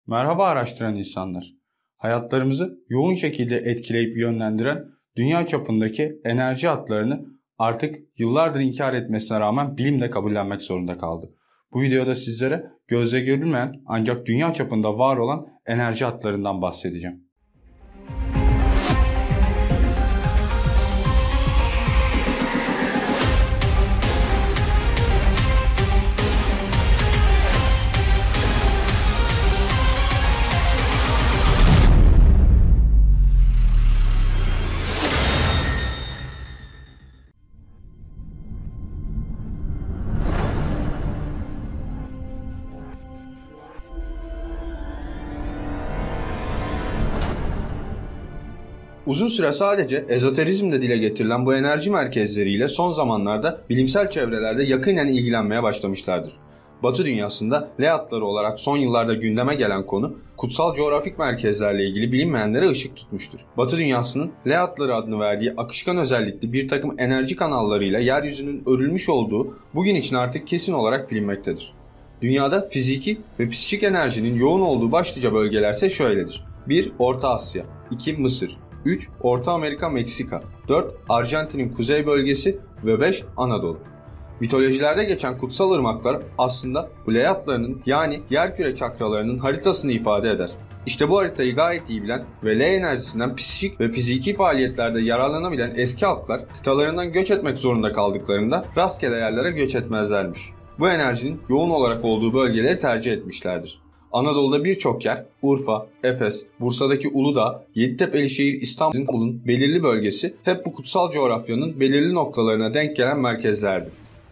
Merhaba araştıran insanlar. Hayatlarımızı yoğun şekilde etkileyip yönlendiren dünya çapındaki enerji hatlarını artık yıllardır inkar etmesine rağmen bilimle kabullenmek zorunda kaldı. Bu videoda sizlere gözle görülmeyen ancak dünya çapında var olan enerji hatlarından bahsedeceğim. Uzun süre sadece ezoterizmde dile getirilen bu enerji merkezleriyle son zamanlarda bilimsel çevrelerde yakinen ilgilenmeye başlamışlardır. Batı dünyasında L hatları olarak son yıllarda gündeme gelen konu, kutsal coğrafik merkezlerle ilgili bilinmeyenlere ışık tutmuştur. Batı dünyasının L hatları adını verdiği akışkan özellikli bir takım enerji kanallarıyla yeryüzünün örülmüş olduğu bugün için artık kesin olarak bilinmektedir. Dünyada fiziki ve psikik enerjinin yoğun olduğu başlıca bölgelerse şöyledir. 1. Orta Asya 2. Mısır 3. Orta Amerika, Meksika 4. Arjantin'in kuzey bölgesi ve 5. Anadolu. Mitolojilerde geçen kutsal ırmaklar aslında bu L hatlarının yani yerküre çakralarının haritasını ifade eder. İşte bu haritayı gayet iyi bilen ve L enerjisinden psikik ve fiziki faaliyetlerde yararlanabilen eski halklar kıtalarından göç etmek zorunda kaldıklarında rastgele yerlere göç etmezlermiş. Bu enerjinin yoğun olarak olduğu bölgeleri tercih etmişlerdir. Anadolu'da birçok yer, Urfa, Efes, Bursa'daki Uludağ, Yeditepe'lişehir, İstanbul'un belirli bölgesi hep bu kutsal coğrafyanın belirli noktalarına denk gelen merkezlerdi.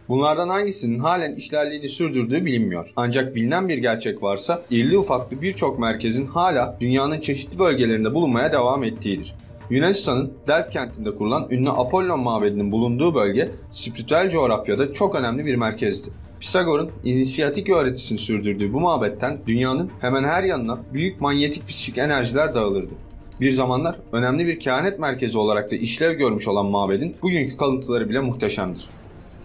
Bunlardan hangisinin halen işlerliğini sürdürdüğü bilinmiyor. Ancak bilinen bir gerçek varsa, irili ufaklı birçok merkezin hala dünyanın çeşitli bölgelerinde bulunmaya devam ettiğidir. Yunanistan'ın Delft kentinde kurulan ünlü Apollon mabedinin bulunduğu bölge, spiritüel coğrafyada çok önemli bir merkezdi. Pisagor'un inisiyatik öğretisini sürdürdüğü bu mabetten dünyanın hemen her yanına büyük manyetik psikik enerjiler dağılırdı. Bir zamanlar önemli bir kehanet merkezi olarak da işlev görmüş olan mabedin bugünkü kalıntıları bile muhteşemdir.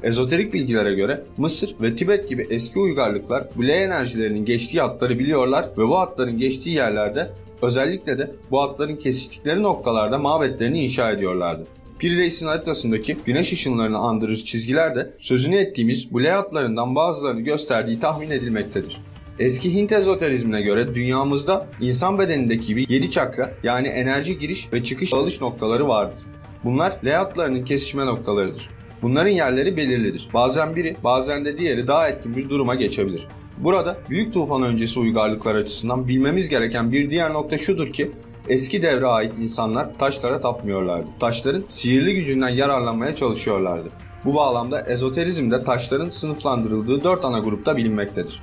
Ezoterik bilgilere göre Mısır ve Tibet gibi eski uygarlıklar bu L enerjilerinin geçtiği hatları biliyorlar ve bu hatların geçtiği yerlerde özellikle de bu hatların kesiştikleri noktalarda mabetlerini inşa ediyorlardı. Pir Reis'in haritasındaki güneş ışınlarını andırır çizgiler de sözünü ettiğimiz bu L hatlarından bazılarını gösterdiği tahmin edilmektedir. Eski Hint ezoterizmine göre dünyamızda insan bedenindeki gibi 7 çakra yani enerji giriş ve çıkış dağılış noktaları vardır. Bunlar L hatlarının kesişme noktalarıdır. Bunların yerleri belirlidir. Bazen biri, bazen de diğeri daha etkin bir duruma geçebilir. Burada büyük tufan öncesi uygarlıklar açısından bilmemiz gereken bir diğer nokta şudur ki, eski devre ait insanlar taşlara tapmıyorlardı. Taşların sihirli gücünden yararlanmaya çalışıyorlardı. Bu bağlamda ezoterizmde taşların sınıflandırıldığı 4 ana grupta bilinmektedir.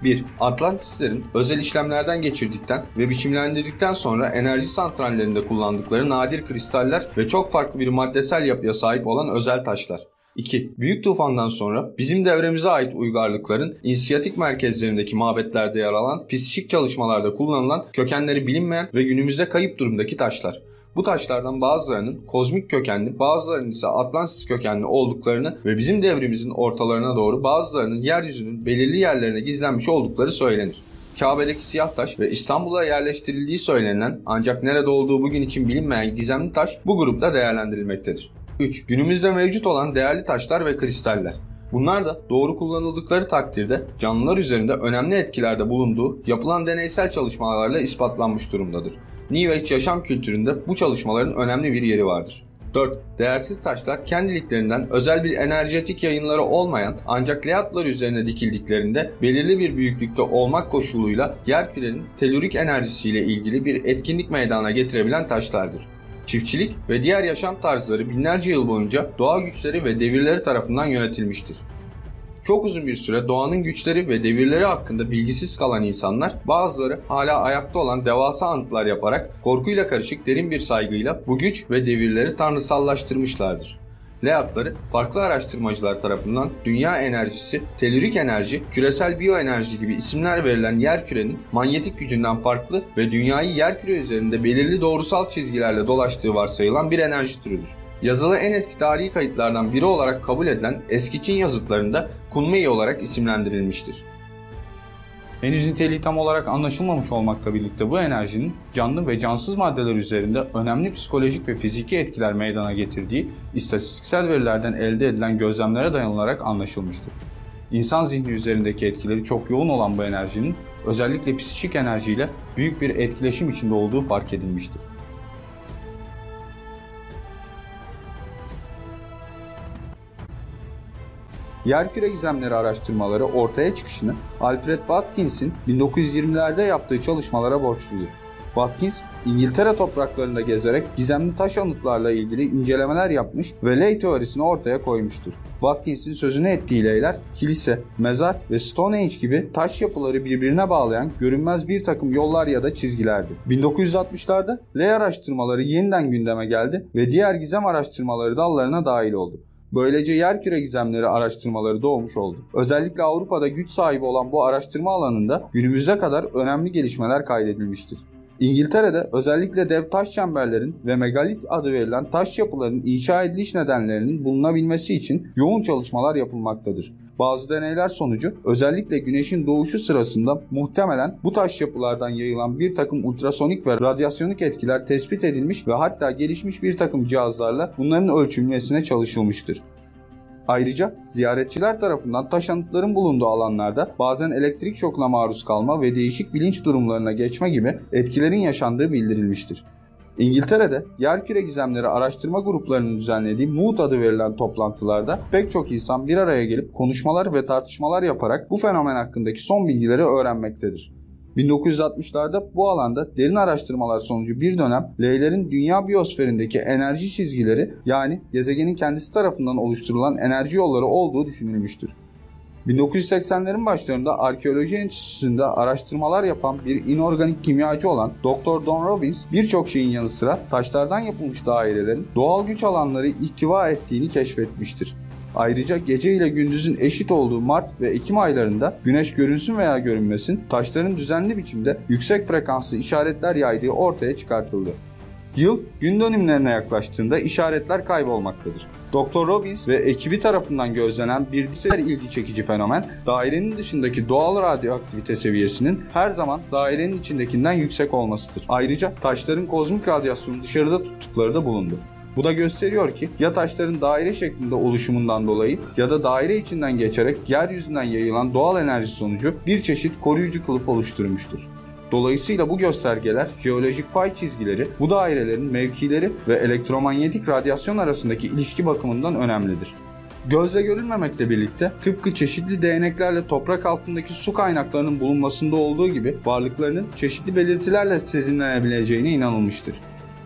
1. Atlantislerin özel işlemlerden geçirdikten ve biçimlendirdikten sonra enerji santrallerinde kullandıkları nadir kristaller ve çok farklı bir maddesel yapıya sahip olan özel taşlar. 2. Büyük tufandan sonra bizim devremize ait uygarlıkların inisiyatik merkezlerindeki mabetlerde yer alan psikik çalışmalarda kullanılan kökenleri bilinmeyen ve günümüzde kayıp durumdaki taşlar. Bu taşlardan bazılarının kozmik kökenli, bazılarının ise Atlantis kökenli olduklarını ve bizim devrimizin ortalarına doğru bazılarının yeryüzünün belirli yerlerine gizlenmiş oldukları söylenir. Kabe'deki siyah taş ve İstanbul'a yerleştirildiği söylenen ancak nerede olduğu bugün için bilinmeyen gizemli taş bu grupta değerlendirilmektedir. 3. Günümüzde mevcut olan değerli taşlar ve kristaller. Bunlar da doğru kullanıldıkları takdirde canlılar üzerinde önemli etkilerde bulunduğu yapılan deneysel çalışmalarla ispatlanmış durumdadır. New Age yaşam kültüründe bu çalışmaların önemli bir yeri vardır. 4. Değersiz taşlar kendiliklerinden özel bir enerjetik yayınları olmayan ancak L hatları üzerine dikildiklerinde belirli bir büyüklükte olmak koşuluyla yerkürenin telürik enerjisiyle ilgili bir etkinlik meydana getirebilen taşlardır. Çiftçilik ve diğer yaşam tarzları binlerce yıl boyunca doğa güçleri ve devirleri tarafından yönetilmiştir. Çok uzun bir süre doğanın güçleri ve devirleri hakkında bilgisiz kalan insanlar, bazıları hala ayakta olan devasa anıtlar yaparak korkuyla karışık derin bir saygıyla bu güç ve devirleri tanrısallaştırmışlardır. L hatları farklı araştırmacılar tarafından dünya enerjisi, telürik enerji, küresel biyoenerji gibi isimler verilen yerkürenin manyetik gücünden farklı ve dünyayı yerküre üzerinde belirli doğrusal çizgilerle dolaştığı varsayılan bir enerji türüdür. Yazılı en eski tarihi kayıtlardan biri olarak kabul edilen eski Çin yazıtlarında Kunmei olarak isimlendirilmiştir. Henüz niteliği tam olarak anlaşılmamış olmakla birlikte bu enerjinin canlı ve cansız maddeler üzerinde önemli psikolojik ve fiziki etkiler meydana getirdiği istatistiksel verilerden elde edilen gözlemlere dayanılarak anlaşılmıştır. İnsan zihni üzerindeki etkileri çok yoğun olan bu enerjinin özellikle psikik enerjiyle büyük bir etkileşim içinde olduğu fark edilmiştir. Yerküre gizemleri araştırmaları ortaya çıkışını Alfred Watkins'in 1920'lerde yaptığı çalışmalara borçludur. Watkins, İngiltere topraklarında gezerek gizemli taş anıtlarla ilgili incelemeler yapmış ve ley teorisini ortaya koymuştur. Watkins'in sözünü ettiği leyler, kilise, mezar ve Stonehenge gibi taş yapıları birbirine bağlayan görünmez bir takım yollar ya da çizgilerdi. 1960'larda ley araştırmaları yeniden gündeme geldi ve diğer gizem araştırmaları dallarına dahil oldu. Böylece yerküre gizemleri araştırmaları doğmuş oldu. Özellikle Avrupa'da güç sahibi olan bu araştırma alanında günümüze kadar önemli gelişmeler kaydedilmiştir. İngiltere'de özellikle dev taş çemberlerin ve megalit adı verilen taş yapıların inşa ediliş nedenlerinin bulunabilmesi için yoğun çalışmalar yapılmaktadır. Bazı deneyler sonucu özellikle güneşin doğuşu sırasında muhtemelen bu taş yapılardan yayılan bir takım ultrasonik ve radyasyonik etkiler tespit edilmiş ve hatta gelişmiş bir takım cihazlarla bunların ölçülmesine çalışılmıştır. Ayrıca ziyaretçiler tarafından taş anıtların bulunduğu alanlarda bazen elektrik şokuna maruz kalma ve değişik bilinç durumlarına geçme gibi etkilerin yaşandığı bildirilmiştir. İngiltere'de yerküre gizemleri araştırma gruplarının düzenlediği Mood adı verilen toplantılarda pek çok insan bir araya gelip konuşmalar ve tartışmalar yaparak bu fenomen hakkındaki son bilgileri öğrenmektedir. 1960'larda bu alanda derin araştırmalar sonucu bir dönem L'lerin dünya biyosferindeki enerji çizgileri, yani gezegenin kendisi tarafından oluşturulan enerji yolları olduğu düşünülmüştür. 1980'lerin başlarında Arkeoloji Enstitüsü'nde araştırmalar yapan bir inorganik kimyacı olan Dr. Don Robbins birçok şeyin yanı sıra taşlardan yapılmış dairelerin doğal güç alanları ihtiva ettiğini keşfetmiştir. Ayrıca gece ile gündüzün eşit olduğu Mart ve Ekim aylarında güneş görünsün veya görünmesin taşların düzenli biçimde yüksek frekanslı işaretler yaydığı ortaya çıkartıldı. Yıl gün dönümlerine yaklaştığında işaretler kaybolmaktadır. Dr. Robbins ve ekibi tarafından gözlenen bir diğer ilgi çekici fenomen, dairenin dışındaki doğal radyoaktivite seviyesinin her zaman dairenin içindekinden yüksek olmasıdır. Ayrıca taşların kozmik radyasyonu dışarıda tuttukları da bulundu. Bu da gösteriyor ki ya taşların daire şeklinde oluşumundan dolayı ya da daire içinden geçerek yeryüzünden yayılan doğal enerji sonucu bir çeşit koruyucu kılıf oluşturmuştur. Dolayısıyla bu göstergeler, jeolojik fay çizgileri, bu dairelerin mevkileri ve elektromanyetik radyasyon arasındaki ilişki bakımından önemlidir. Gözle görülmemekle birlikte tıpkı çeşitli değneklerle toprak altındaki su kaynaklarının bulunmasında olduğu gibi varlıklarının çeşitli belirtilerle sezinlenebileceğine inanılmıştır.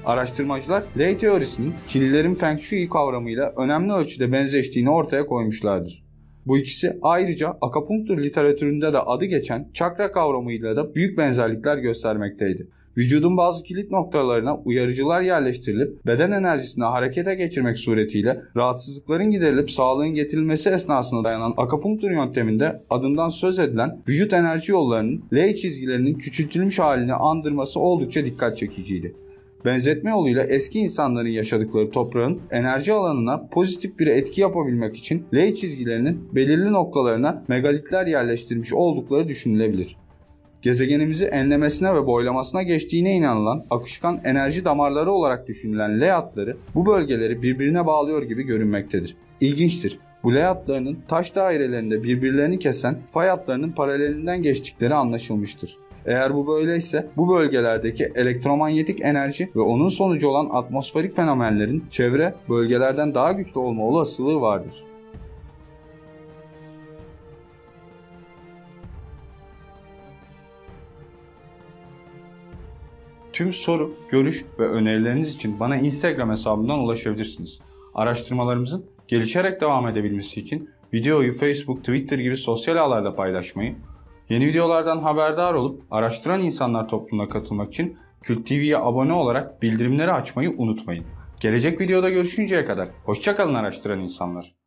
Araştırmacılar, ley teorisinin Çinlilerin Feng Shui kavramıyla önemli ölçüde benzeştiğini ortaya koymuşlardır. Bu ikisi ayrıca akupunktur literatüründe de adı geçen çakra kavramıyla da büyük benzerlikler göstermekteydi. Vücudun bazı kilit noktalarına uyarıcılar yerleştirilip beden enerjisini harekete geçirmek suretiyle rahatsızlıkların giderilip sağlığın getirilmesi esnasında dayanan akupunktur yönteminde adından söz edilen vücut enerji yollarının ley çizgilerinin küçültülmüş halini andırması oldukça dikkat çekiciydi. Benzetme yoluyla eski insanların yaşadıkları toprağın enerji alanına pozitif bir etki yapabilmek için ley çizgilerinin belirli noktalarına megalitler yerleştirmiş oldukları düşünülebilir. Gezegenimizi enlemesine ve boylamasına geçtiğine inanılan akışkan enerji damarları olarak düşünülen ley hatları bu bölgeleri birbirine bağlıyor gibi görünmektedir. İlginçtir. Bu ley hatlarının taş dairelerinde birbirlerini kesen fay hatlarının paralelinden geçtikleri anlaşılmıştır. Eğer bu böyleyse bu bölgelerdeki elektromanyetik enerji ve onun sonucu olan atmosferik fenomenlerin çevre bölgelerden daha güçlü olma olasılığı vardır. Tüm soru, görüş ve önerileriniz için bana Instagram hesabından ulaşabilirsiniz. Araştırmalarımızın gelişerek devam edebilmesi için videoyu Facebook, Twitter gibi sosyal ağlarda paylaşmayı, yeni videolardan haberdar olup araştıran insanlar topluluğuna katılmak için Kült TV'ye abone olarak bildirimleri açmayı unutmayın. Gelecek videoda görüşünceye kadar hoşça kalın araştıran insanlar.